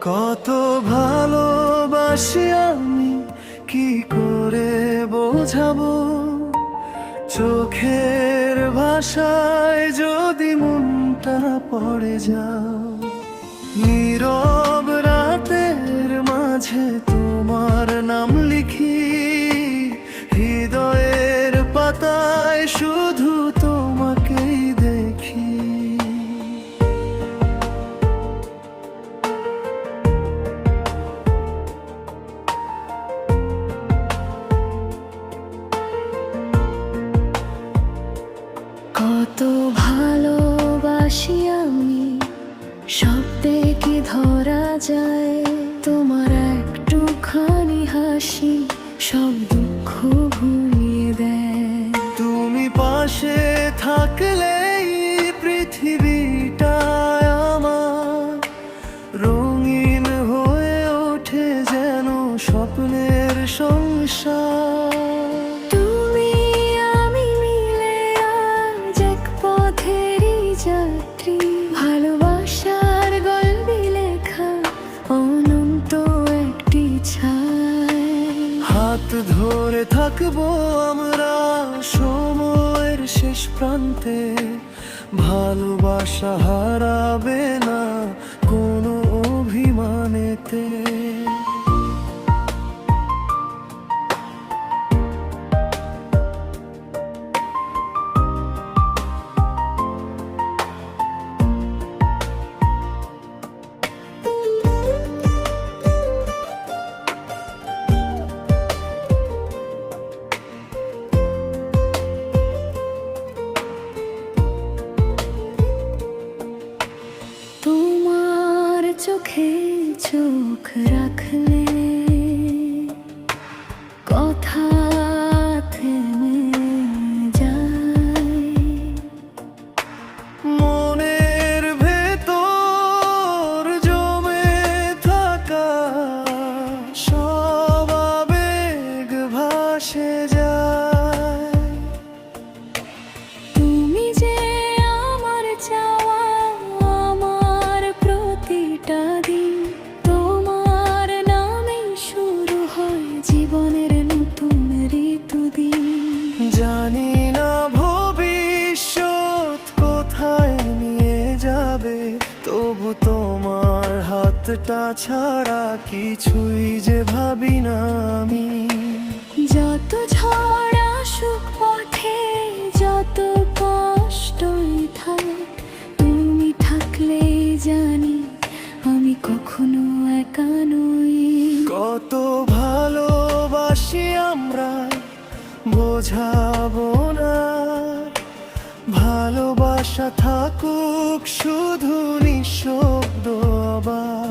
কত ভালোবাসি আমি, কি করে বোঝাবো? চোখের ভাষায় যদি মনটা পড়ে যাও, নীরব রাতের মাঝে তোমার নাম লিখি, হৃদয়ের পাতায় শুধু তোমাকেই দেখি। কত ভালোবাসি আমি, শব্দে কি ধরা যায়? তোমার একটুখানি হাসি সব দুঃখ ভুলিয়ে দেয়। তুমি পাশে থাকলেই পৃথিবীটা আমার রঙিন হয়ে ওঠে, যেন স্বপ্নের সংসার। তুমি আমি মিলে আজ এক পথেরই যাত্রী, ভালোবাসার গল্পে লেখা অনন্ত একটি ছায়া। হাত ধরে থাকবো আমরা সময়ের শেষ প্রান্তে, ভালোবাসা হারাবে না কোনো অভিমানেতে। তোমার চোখে চোখ রাখলে কথা থেমে যায়। মনের ভেতর জমে থাকা সব আবেগ ভাসে যায়। তুমি যে আমার চাওয়া, আমার প্রতিটা দিন, তোমার নামেই শুরু হয় জীবনের নতুন ঋতুদিন। জানি না ভবিষ্যৎ কোথায় নিয়ে যাবে, তবু তোমার হাতটা ছাড়া কিছুই যে ভাবি না আমি। যত ঝড় আসুক পথে, যত কষ্টই থাক, তুমি থাকলেই জানি আমি কখনো একা নই। কত ভালোবাসি আমরা, বোঝাবো না। ভালোবাসা থাকুক শুধু নিঃশব্দ আবার।